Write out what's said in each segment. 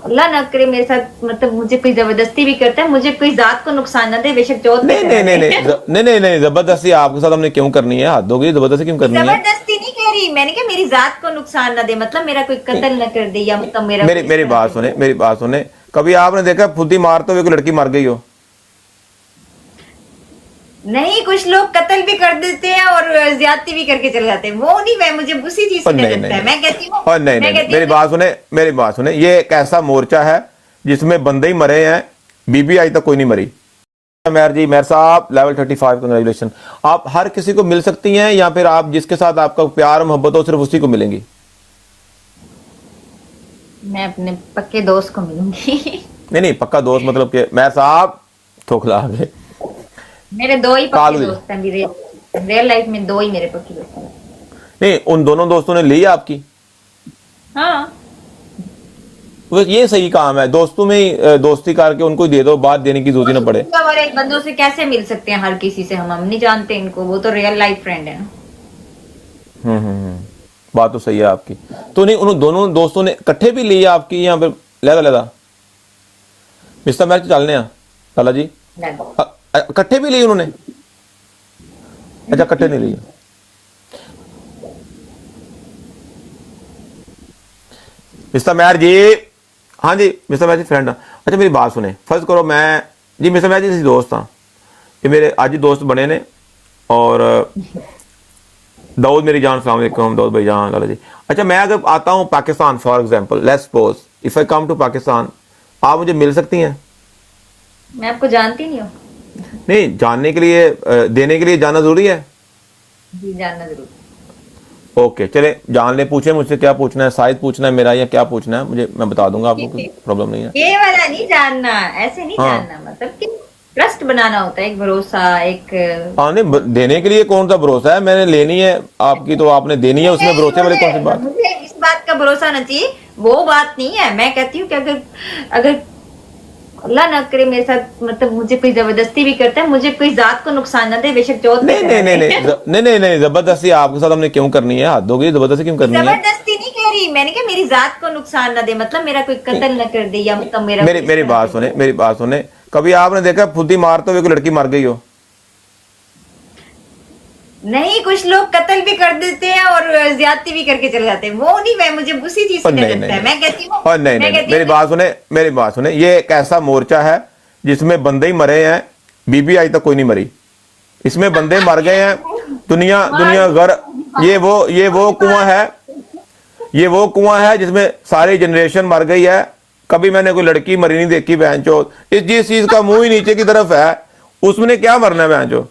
अल्लाह ना करे मेरे साथ, मतलब मुझे कोई जबरदस्ती भी करता है, मुझे कोई जात को नुकसान ना दे, बेशक जोत नहीं नहीं नहीं नहीं नहीं नहीं नहीं, जबरदस्ती आपके साथ हमने क्यों करनी है? हद हो गई, जबरदस्ती क्यों करनी है? जबरदस्ती नहीं कह रही मैंने, कहा मेरी जात को नुकसान ना दे, मतलब मेरा कोई कत्ल ना कर दे, या मतलब मेरा मेरी मेरी बात सुने, मेरी बात सुने। कभी आपने देखा फुद्दी मारते हुए कोई लड़की मर गई हो? नहीं, कुछ लोग कत्ल भी कर देते हैं और ज्यादती भी करके चले जाते हैं, वो नहीं, मैं मुझे उसी चीज से नहीं लगता नहीं है। मैं कहती हूँ, और नहीं नहीं, मेरी बात सुने, मेरी बात सुने। ये एक ऐसा मोर्चा है जिसमें बंदे ही मरे हैं, बीबी आज तक कोई नहीं मरी। मेहर जी, मेहर साहब, लेवल 35, कंग्रेचुलेशन। आप हर किसी को मिल सकती हैं, या फिर आप जिसके साथ आपका प्यार मोहब्बत हो सिर्फ उसी को मिलेंगी? मैं अपने पक्के दोस्त को मिलूंगी। नहीं नहीं, पक्का दोस्त मतलब कि मेहर साहब ठोकला आगे। मेरे दो ही कालू पक्के जी। दोस्त हैं, मेरे रियल लाइफ में दो ही मेरे पक्के दोस्त हैं। नहीं, उन दोनों दोस्तों ने ली आपकी? हाँ, वो ये सही काम है, दोस्तों में ही दोस्ती करके उनको ही दे दो, बात देने की जरूरत ना पड़े। और एक बंदों से कैसे मिल सकते हैं? हर किसी से हम नहीं जानते इनको, वो तो रियल लाइफ फ्रेंड है ना। बात तो सही है आपकी। तो नहीं, उन दोनों दोस्तों ने इकट्ठे भी ली आपकी, यहाँ पे लहदा लहदा मिस्टर मैच चलने हैं लाला जी? इकट्ठे भी ली उन्होंने? अच्छा, इकट्ठे नहीं लिए। मिस्टर मैर जी, हाँ जी, मिस्टर मैर जी फ्रेंड। अच्छा मेरी बात सुने, फर्ज करो मैं जी मिस्टर मैर जी दोस्त हाँ, ये मेरे आज ही दोस्त बने ने। और दाऊद मेरी जान, अस्सलाम वालेकुम दाऊद भाई जान, लाला जी। अच्छा, मैं अगर आता हूँ Pakistan, for example let's suppose if I come to Pakistan, आप मुझे मिल सकती हैं? मैं आपको जानती नहीं हूँ। नहीं, जानने के लिए देने के लिए जाना जरूरी है? जी, जानना जरूर। ओके, चले जान ले। पूछे मुझसे क्या पूछना है, साइज पूछना है मेरा या क्या पूछना है मुझे, मैं बता दूंगा आपको, कोई प्रॉब्लम नहीं है। ये वाला नहीं जानना, ऐसे नहीं हाँ। जानना, मतलब कि ट्रस्ट बनाना होता है, एक भरोसा, एक हाँ नहीं, देने के लिए कौन सा भरोसा है? मैंने लेनी है आपकी तो आपने देनी है, उसमें भरोसे वाली कौन सी बात? मुझे इस बात का भरोसा ना चाहिए, वो बात नहीं है। मैं कहती हूँ कि अगर अगर अल्लाह ना करे मेरे साथ, मतलब मुझे कोई जबरदस्ती भी करता है, मुझे कोई जात को नुकसान ना दे, बेशक जोत नहीं नहीं नहीं नहीं नहीं नहीं नहीं, जबरदस्ती आपके साथ हमने क्यों करनी है? हद हो गई, जबरदस्ती क्यों करनी है? जबरदस्ती नहीं कह रही मैंने, कहा मेरी जात को नुकसान ना दे, मतलब मेरा कोई कत्ल ना कर दे, या मतलब मेरा मेरी मेरी बात सुने, मेरी बात सुने। कभी आपने देखा फुद्दी मारते हुए कोई लड़की मर गई हो? नहीं, कुछ लोग कत्ल भी कर देते हैं और ज्यादती भी करके चले जाते हैं, वो नहीं, मैं मुझे उसी चीज से लगता है। मैं कहती हूँ, और नहीं नहीं, मेरी बात सुने, मेरी बात सुने। ये एक ऐसा मोर्चा है जिसमें बंदे ही मरे हैं, बीबी आज तक कोई नहीं मरी। इसमें बंदे मर गए हैं, दुनिया दुनिया घर। ये वो कुआं है, ये वो कुआं है जिसमें सारी जनरेशन मर गई है। कभी मैंने कोई लड़की मरी नहीं देखी बहन चो। इस जिस चीज का मुंह ही नीचे की तरफ है उसमें क्या मरना है बहन चो?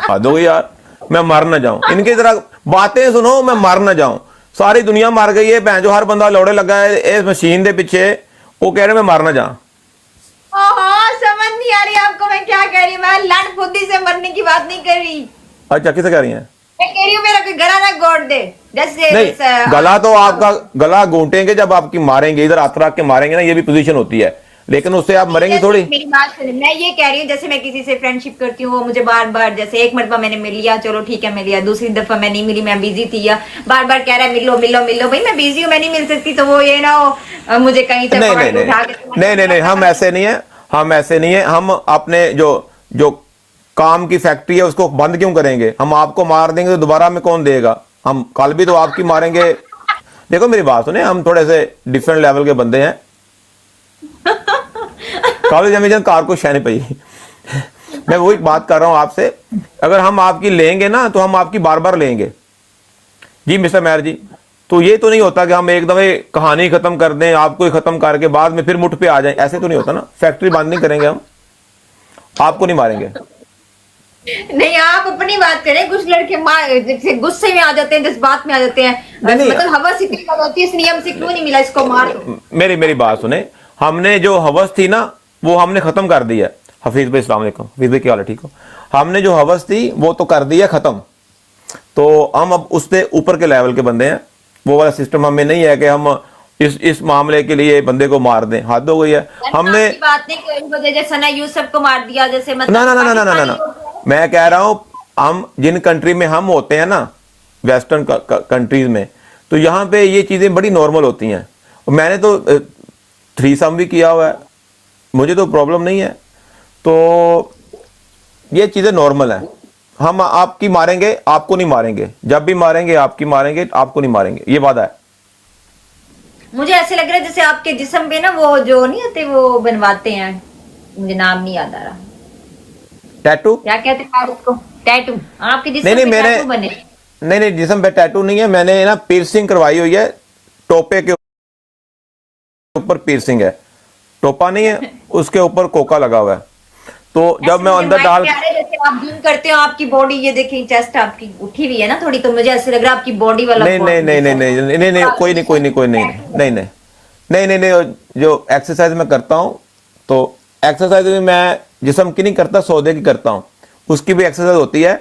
हद हो गई यार, मैं मर ना जाऊं। इनकी तरह बातें सुनो, मैं मर ना जाऊं। सारी दुनिया मर गई है बहन चो, हर बंदा लौड़े लगा है इस मशीन के पीछे, वो कह रहे मैं मर ना जाऊं। हाँ, समझ नहीं आ रही आपको मैं क्या कह रही हूँ। मैं लड़ फुद्दी से मरने की बात नहीं कर रही, अच्छा किसे कह रही हैं? मैं कह रही हूँ मेरा कोई गला ना गोड़ दे, जैसे नहीं, गला तो आपका गला घूंटेंगे जब आपकी मारेंगे, इधर हाथ रख के मारेंगे ना, ये भी पोजीशन होती है, लेकिन उससे आप मरेंगे थोड़ी। मेरी बात सुनिए, मैं ये कह रही हूँ जैसे मैं किसी से फ्रेंडशिप करती हूँ, वो मुझे बार बार, जैसे एक मरतबा मैंने मिल लिया, चलो ठीक है मिल लिया, दूसरी दफा मैं नहीं मिली, मैं बिजी थी, या बार बार कह रहा है मिलो मिलो मिलो, भाई मैं बिजी हूँ, मैं नहीं मिल सकती, तो वो ये ना हो मुझे कहीं से नहीं पकड़ नहीं के उठा नहीं नहीं नहीं नहीं, हम ऐसे नहीं है, हम ऐसे नहीं है। हम अपने जो काम की फैक्ट्री है उसको बंद क्यों करेंगे? हम आपको मार देंगे तो दोबारा में कौन देगा? हम कल भी तो आपकी मारेंगे। देखो मेरी बात सुने, हम थोड़े से डिफरेंट लेवल के बंदे हैं। कॉलेज अमेजन कार को शहने पई। मैं वही बात कर रहा हूं आपसे, अगर हम आपकी लेंगे ना तो हम आपकी बार बार लेंगे। जी मिस्टर मैर जी, तो ये तो नहीं होता कि हम एकदम कहानी खत्म कर दें, आपको ही खत्म करके बाद में फिर मुठ पे आ जाएं, ऐसे तो नहीं होता ना। फैक्ट्री बंद नहीं करेंगे हम, आपको नहीं मारेंगे। नहीं, आप अपनी बात करें। कुछ लड़के गुस्से में आ जाते हैं, जज्बात में आ जाते हैं, मतलब हवस इतनी होती है, इस नियम से क्यों नहीं मिला, इसको मार दो। मेरी बात सुने, हमने जो हवस थी ना वो हमने खत्म कर दी है। हफीज भाई अस्सलाम वालेकुम। हफीज भाई क्या हाल है, ठीक हो? हमने जो हवस थी वो तो कर दी है खत्म, तो हम अब उससे ऊपर के लेवल के बंदे हैं। वो वाला सिस्टम हमें नहीं है कि हम इस मामले के लिए बंदे को मार दें, हद हो गई है। हमने बात नहीं करी, जैसे सना यूसुफ को मार दिया, जैसे मतलब ना ना ना ना ना ना ना, मैं कह रहा हूं हम जिन कंट्री में हम होते हैं ना, वेस्टर्न कंट्रीज में, तो यहाँ पे ये चीजें बड़ी नॉर्मल होती हैं। मैंने तो थ्रीसम भी किया हुआ है, मुझे तो प्रॉब्लम नहीं है। तो ये चीज़ें नॉर्मल है। हम आपकी मारेंगे, आपको नहीं मारेंगे, जब भी मारेंगे आपकी मारेंगे, आपको नहीं मारेंगे, ये वादा है। मुझे ऐसे लग रहा है जैसे आपके जिस्म पे ना वो जो नहीं होते वो बनवाते हैं, मुझे नाम नहीं याद आ रहा, टैटू? क्या कहते हैं यार उसको, टैटू। आपके जिस्म नहीं नहीं, पे मैंने टैटू बने? नहीं नहीं, जिसम पे टैटू नहीं है, मैंने ना piercing करवाई हुई है, टोपे के ऊपर piercing है, टोपा नहीं है, उसके ऊपर कोका लगा हुआ है। तो जब मैं अंदर डाल, जैसे आप जिम करते हो आपकी बॉडी, ये देखिए चेस्ट आपकी उठी हुई है ना थोड़ी, तो मुझे ऐसे लग रहा है आपकी बॉडी वाला नहीं नहीं नहीं नहीं नहीं नहीं नहीं नहीं, कोई नहीं कोई नहीं कोई नहीं नहीं नहीं नहीं नहीं नहीं, जो एक्सरसाइज मैं करता हूँ, तो एक्सरसाइज में मैं जिस्म की नहीं करता, सौदे की करता हूँ, उसकी भी एक्सरसाइज होती है।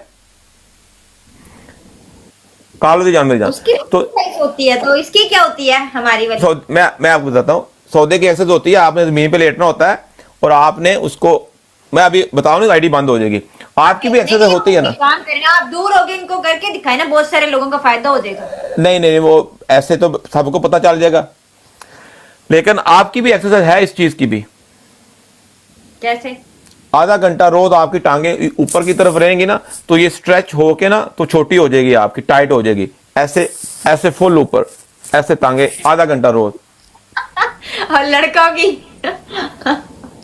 कालो दी जान मेरी जान, उसकी तो एक्सरसाइज होती है, तो इसकी क्या होती है हमारी वाली? मैं आपको बताता हूँ, सौदे की एक्सरसाइज होती है, आपने जमीन पे लेटना होता है और आपने उसको, मैं अभी बताऊँ ना, आईडी बंद हो जाएगी, आपकी भी एक्सरसाइज होती है ना। काम करें, आप दूर होके इनको करके दिखाए ना, बहुत सारे लोगों का फायदा हो जाएगा। नहीं नहीं, वो ऐसे तो सबको पता चल जाएगा, लेकिन आपकी भी एक्सरसाइज है इस चीज की भी। कैसे? आधा घंटा रोज आपकी टांगे ऊपर की तरफ रहेंगी ना, तो ये स्ट्रेच होके ना तो छोटी हो जाएगी, आपकी टाइट हो जाएगी, ऐसे ऐसे फुल ऊपर, ऐसे टांगे आधा घंटा रोज। और लड़कों की?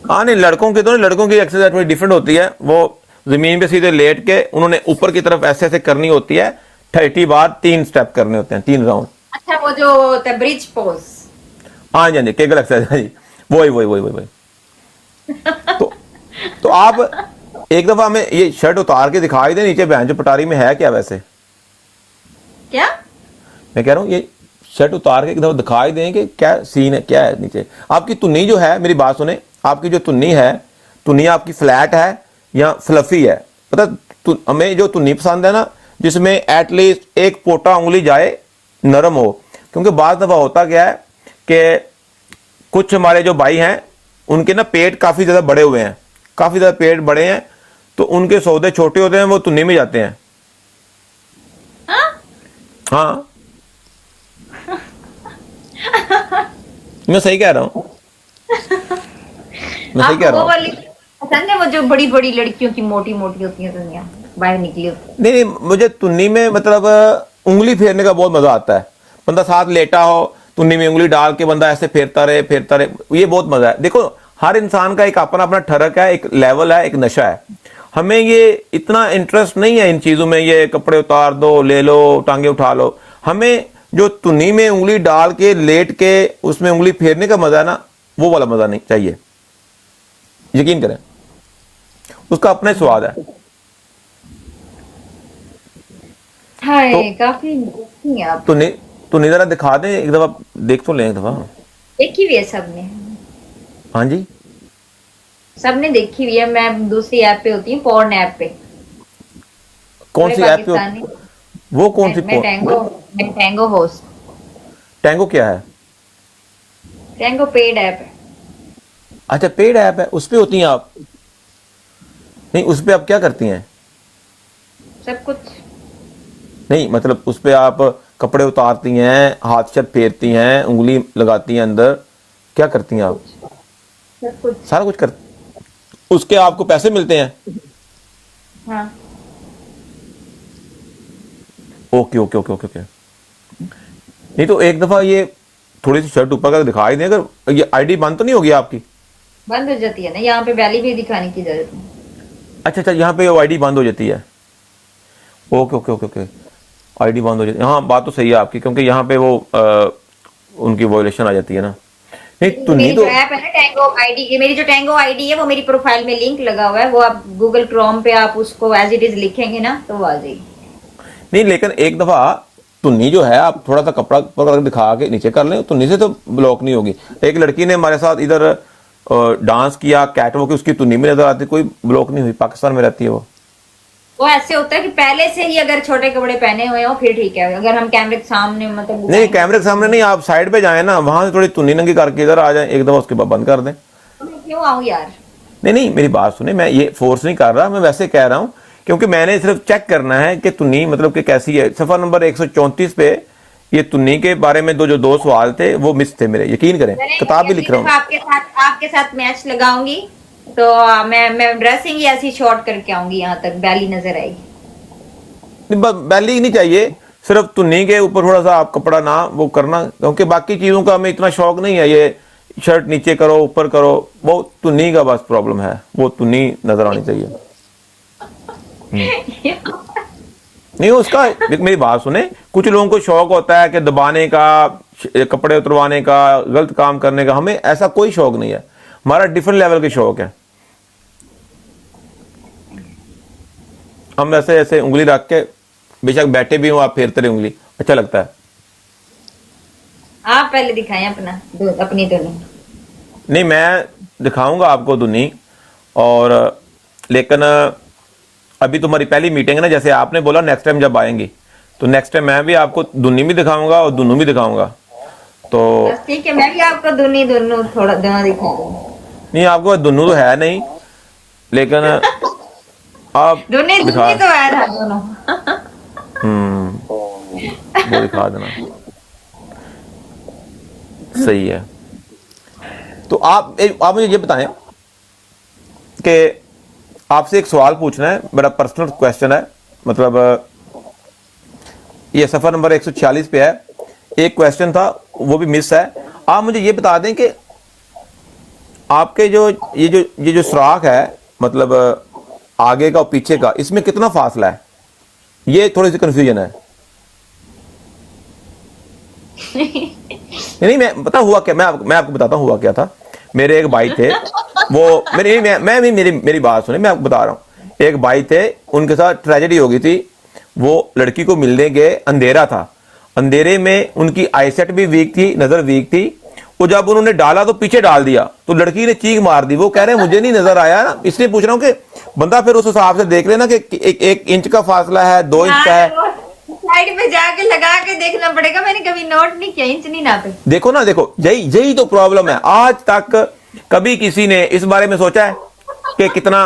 हाँ नहीं, लड़कों की तो नहीं, लड़कों की एक्सरसाइज थोड़ी डिफरेंट होती है, वो जमीन पे सीधे लेट के उन्होंने ऊपर की तरफ ऐसे ऐसे करनी होती है, 30 बार 3 स्टेप करने होते हैं, 3 राउंड। अच्छा, वो जो होता है ब्रिज पोज? हाँ जी, हाँ जी, केगल एक्सरसाइज, हाँ जी, वही वही वही वही वही। तो आप एक दफा हमें ये शर्ट उतार के दिखाई दे नीचे, बहन जो पटारी में है क्या वैसे? क्या? मैं कह रहा हूँ ये शर्ट उतार के एक दफा दिखाई दें कि क्या सीन है, क्या है नीचे। आपकी तुन्नी जो है, मेरी बात सुने, आपकी जो तुन्नी है, तुन्नी आपकी फ्लैट है या फ्लफी है? पता हमें जो तुन्नी पसंद है ना, जिसमें एटलीस्ट एक पोटा उंगली जाए, नरम हो। क्योंकि बाद दफा होता क्या है कि कुछ हमारे जो भाई हैं उनके ना पेट काफी ज्यादा बड़े हुए हैं, काफी ज्यादा पेट बड़े हैं, तो उनके सौदे छोटे होते हैं, वो तुन्नी में जाते हैं। हाँ मैं सही कह रहा हूँ, मैं सही कह रहा वो हूँ। वाली पसंद है, वो जो बड़ी बड़ी लड़कियों की मोटी मोटी होती है दुनिया बाहर निकली होती है? नहीं नहीं, मुझे तुन्नी में मतलब उंगली फेरने का बहुत मजा आता है। बंदा साथ लेटा हो, तुन्नी में उंगली डाल के बंदा ऐसे फेरता रहे, ये बहुत मजा है। देखो, हर इंसान का एक अपना अपना ठरक है, एक लेवल है, एक नशा है। हमें ये इतना इंटरेस्ट नहीं है इन चीजों में, ये कपड़े उतार दो, ले लो, टांगे उठा लो। हमें जो तुन्नी में उंगली डाल के लेट के उसमें उंगली फेरने का मजा है ना, वो वाला मजा नहीं चाहिए, यकीन करें, उसका अपना ही स्वाद है। हाय, तो काफी देखी है आप। तुन्नी जरा दिखा दें एक दफा, देख तो लें एक दफा। देखी हुई है सबने? हाँ जी, सबने देखी हुई है। मैं दूसरी ऐप पे होती हूँ, पोर्न ऐप पे। कौन सी ऐप पे पाकिस्तानी। वो कौन सी? मैं टैंगो होस्ट। टैंगो क्या है? टैंगो पेड ऐप है। अच्छा, पेड ऐप है, उस पे होती हैं आप? नहीं, उस पे आप क्या करती हैं? सब कुछ। नहीं मतलब उस पे आप कपड़े उतारती हैं, हाथ से फेरती हैं, उंगली लगाती हैं अंदर, क्या करती हैं आप? सब कुछ। सारा कुछ कर, उसके आपको पैसे मिलते हैं? हाँ। Okay okay okay okay okay. नहीं तो एक दफा ये थोड़ी सी शर्ट ऊपर कर दिखाई दें, अगर ये आईडी बंद तो नहीं होगी आपकी? बंद हो जाती है ना, यहाँ पे बैली भी दिखाने की जरूरत नहीं। अच्छा अच्छा, यहाँ पे आईडी बंद हो जाती है। Okay okay okay okay, ID बंद हो जाती है। हाँ, बात तो सही है आपकी, क्योंकि यहाँ पे वो उनकी वॉयलेशन आ जाती है ना। नहीं तो मेरी नहीं जो तो ऐप है ना टैंगो आईडी, ये मेरी जो टैंगो आईडी है वो मेरी प्रोफाइल में लिंक लगा हुआ है, वो आप गूगल क्रोम पे आप उसको एज इट इज लिखेंगे ना तो वो आ जाएगी। नहीं, लेकिन एक दफा तुन्नी जो है, आप थोड़ा सा कपड़ा पकड़ दिखा के नीचे कर लें, तुन्नी से तो ब्लॉक नहीं होगी। एक लड़की ने हमारे साथ इधर डांस किया, कैटवॉक की, उसकी तुन्नी में नजर आती, कोई ब्लॉक नहीं हुई, पाकिस्तान में रहती है वो ऐसे होता है कि पहले से ही अगर छोटे कपड़े पहने हुए हो फिर ठीक है, अगर हम कैमरे के सामने मतलब नहीं, कैमरे के सामने नहीं, आप साइड पे जाए ना, वहां से थोड़ी तुन्नी नंगी करके इधर आ जाए एक दफा, उसके बाद बंद कर दें। तो मैं क्यों आऊं यार? नहीं नहीं, मेरी बात सुने, मैं ये फोर्स नहीं कर रहा, मैं वैसे कह रहा हूँ, क्योंकि मैंने सिर्फ चेक करना है कि तुन्नी मतलब कि कैसी है। सफा नंबर 134 पे ये तुन्नी के बारे में जो दो सवाल थे वो मिस थे मेरे, यकीन करें, किताब भी लिख रहा हूँ। आपके साथ मैच लगाऊंगी तो मैं ड्रेसिंग ही ऐसी शॉर्ट करके आऊंगी, यहाँ तक बैली नजर आएगी। बैली नहीं चाहिए, सिर्फ तुन्नी के ऊपर थोड़ा सा आप कपड़ा ना वो करना, क्योंकि बाकी चीजों का हमें इतना शौक नहीं है। ये शर्ट नीचे करो ऊपर करो, वो तुन्नी का बस प्रॉब्लम है, वो तुन्नी नजर आनी चाहिए। नहीं उसका, मेरी बात सुने, कुछ लोगों को शौक होता है कि दबाने का, कपड़े उतरवाने का, गलत काम करने का। हमें ऐसा कोई शौक नहीं है, हमारा डिफरेंट लेवल के शौक है। हम ऐसे ऐसे उंगली रख के बेशक बैठे भी हो, आप फेरते रहे उंगली, अच्छा लगता है। आप पहले दिखाएं अपनी दुनी। नहीं मैं दिखाऊंगा आपको दुनी, और लेकिन अभी तुम्हारी पहली मीटिंग है ना, जैसे आपने बोला नेक्स्ट टाइम जब आएंगी तो नेक्स्ट टाइम मैं भी आपको दुनी भी दिखाऊंगा और दुनू भी दिखाऊंगा। तो ठीक है, मैं भी आपको दुनी दोनों थोड़ा दोनों दिखाऊंगा। नहीं आपको दुनू तो है नहीं, लेकिन आप दुनी तो है ना दोनों। वो दिखा देना, सही है। तो आप मुझे ये बताएं कि आपसे एक सवाल पूछना है, बड़ा पर्सनल क्वेश्चन है, मतलब ये सफर नंबर 146 पे है। एक क्वेश्चन था वो भी मिस है। आप मुझे ये बता दें कि आपके ये जो सुराख है, मतलब आगे का और पीछे का, इसमें कितना फासला है? ये थोड़ी सी कंफ्यूजन है। नहीं मैं पता हुआ क्या, मैं आपको बताता हूँ हुआ क्या था। मेरे एक भाई थे, वो मेरी बात सुने, मैं आपको बता रहा हूँ। एक भाई थे, उनके साथ ट्रेजेडी हो गई थी। वो लड़की को मिलने गए, अंधेरा था, अंधेरे में उनकी आईसेट भी वीक थी, नजर वीक थी। वो जब उन्होंने डाला तो पीछे डाल दिया, तो लड़की ने चीख मार दी। वो कह रहे हैं मुझे नहीं नजर आया ना, इसलिए पूछ रहा हूँ कि बंदा फिर उस हिसाब से देख लेना कि एक इंच का फासला है, 2 इंच का है। साइड पे जाके लगा के देखना पड़ेगा, मैंने कभी नोट नहीं किया, इंच नहीं नापे। देखो ना, देखो यही तो प्रॉब्लम है। आज तक कभी किसी ने इस बारे में सोचा है कि कितना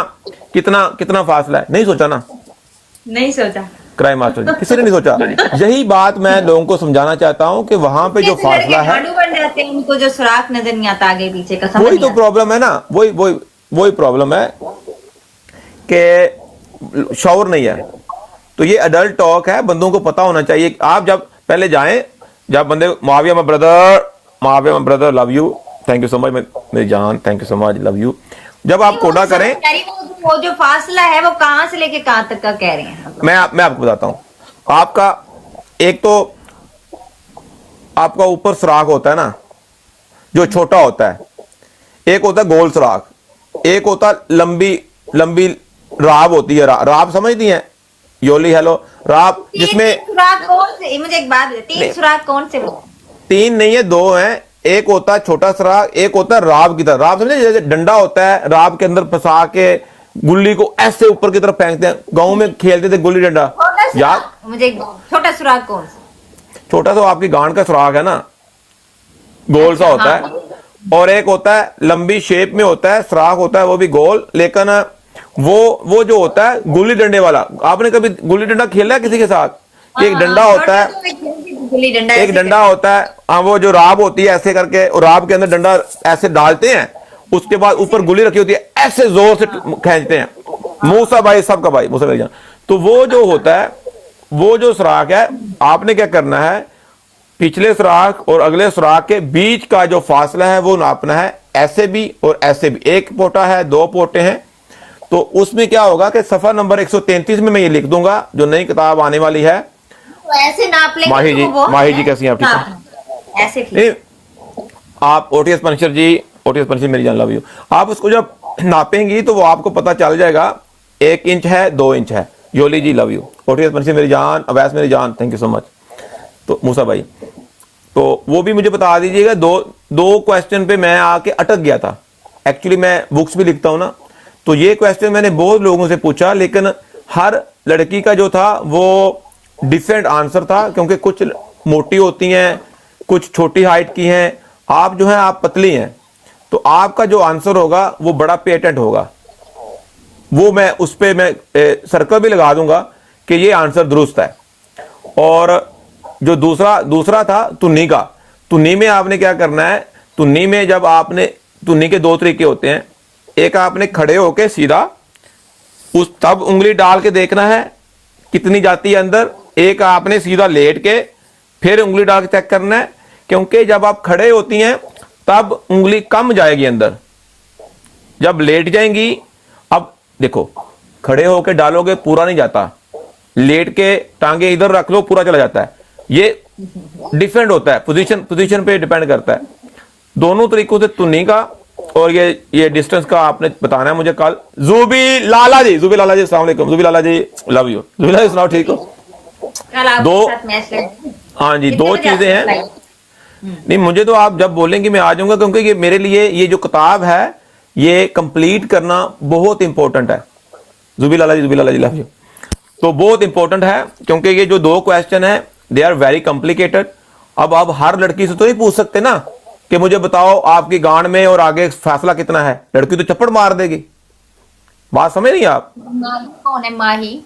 कितना कितना फासला है? नहीं सोचा ना, नहीं सोचा। क्राइम मास्टर जी, किसी ने नहीं सोचा। यही बात मैं लोगों को समझाना चाहता हूं कि वहां पे जो फासला है, बन जाते हैं, उनको जो सुराख नजर नहीं आता आगे पीछे का, वही तो प्रॉब्लम है ना, वही प्रॉब्लम है कि शौर नहीं है। तो ये अडल्ट टॉक है, बंदों को पता होना चाहिए। आप जब पहले जाएं, जब बंदे माविया my brother love you, thank you so much मेरी जान, thank you so much, love you. जब आप कोडा करें, वो जो फासला है वो कहां से लेके कहां तक का कह रहे हैं? मैं आपको बताता हूं। आपका एक तो आपका ऊपर सुराख होता है ना, जो छोटा होता है, एक होता है गोल सुराख, एक होता है लंबी राब होती है। राब समझती हैं योली? हेलो, राब, जिसमें सुराख कौन से, मुझे एक बात, 3 सुराख कौन से? 3 नहीं है, 2 हैं। एक होता है छोटा सुराख, एक होता है राब की तरह। राब समझे, जैसे डंडा होता है, राब के अंदर फंसा के गुल्ली को ऐसे ऊपर की तरफ फेंकते हैं। गांव में खेलते थे गुल्ली डंडा, याद? मुझे छोटा सुराख कौन सा? छोटा तो आपकी गांड का सुराख है ना, गोल सा होता है। और एक होता है लंबी शेप में होता है, सुराख होता है, वो भी गोल, लेकिन वो जो होता है गुल्ली डंडे वाला। आपने कभी गुल्ली डंडा खेला है किसी के साथ? एक डंडा होता है, एक डंडा होता है, हाँ, वो जो राब होती है ऐसे करके, और राब के अंदर डंडा ऐसे डालते हैं, उसके बाद ऊपर गुल्ली रखी होती है, ऐसे जोर से खींचते हैं। मूसा भाई सबका भाई, मूसा भाई। तो वो जो होता है, वो जो सुराख है, आपने क्या करना है, पिछले सुराख और अगले सुराख के बीच का जो फासला है वो नापना है, ऐसे भी और ऐसे भी। 1 पोटा है, 2 पोटे हैं, तो उसमें क्या होगा कि सफा नंबर 133 में मैं ये लिख दूंगा, जो नई किताब आने वाली है। तो ऐसे नाप लेंगे। माही जी कैसी हैं आप? ठीक है, ऐसे ठीक। आप ओटीएस पंचर जी, ओटीएस पंचर मेरी जान, लव यू। आप उसको जब नापेंगी तो वो आपको पता चल जाएगा 1 इंच है, 2 इंच है। योली जी लव यू, ओटीएस पंचर मेरी जान, अवैस मेरी जान, थैंक यू सो मच। तो मूसा भाई, तो वो भी मुझे बता दीजिएगा। दो क्वेश्चन पे मैं आके अटक गया था। एक्चुअली मैं बुक्स भी लिखता हूं ना, तो ये क्वेश्चन मैंने बहुत लोगों से पूछा, लेकिन हर लड़की का जो था वो डिफरेंट आंसर था, क्योंकि कुछ मोटी होती हैं, कुछ छोटी हाइट की हैं। आप जो है आप पतली हैं, तो आपका जो आंसर होगा वो बड़ा पेटेंट होगा। वो मैं उस पर मैं सर्कल भी लगा दूंगा कि ये आंसर दुरुस्त है। और जो दूसरा दूसरा था तुन्नी का, तुन्नी में आपने क्या करना है, तुन्नी में जब आपने, तुन्नी के दो तरीके होते हैं, एक आपने खड़े होके सीधा उस तब उंगली डाल के देखना है कितनी जाती है अंदर, एक आपने सीधा लेट के फिर उंगली डाल के चेक करना है, क्योंकि जब आप खड़े होती हैं तब उंगली कम जाएगी अंदर, जब लेट जाएंगी, अब देखो खड़े होके डालोगे पूरा नहीं जाता, लेट के टांगे इधर रख लो पूरा चला जाता है, ये डिफरेंट होता है, पोजीशन पे डिपेंड करता है। दोनों तरीकों से तुन्नी का और ये डिस्टेंस का आपने बताना है मुझे कल। जुबी लाला जी अस्सलाम वालेकुम, जुबी लाला जी लव यू। जुबी लाला जी सुनाओ, ठीक हो? कल आपके दो, साथ मैच लगे। हाँ जी, कितने दो बजे चीजें आपको हैं। फ्लाइट? नहीं, मुझे तो आप जब बोलेंगे मैं आ जाऊंगा, क्योंकि ये मेरे लिए ये जो किताब है ये कंप्लीट करना बहुत इंपॉर्टेंट है। जुबी लाला जी लव यू। तो बहुत इंपॉर्टेंट है, क्योंकि ये जो दो क्वेश्चन है दे आर वेरी कॉम्प्लिकेटेड। अब आप हर लड़की से तो नहीं पूछ सकते ना कि मुझे बताओ आपकी गांड में और आगे फैसला कितना है, लड़की तो चप्पड़ मार देगी। बात समझ नहीं आप? माही कौन है? माही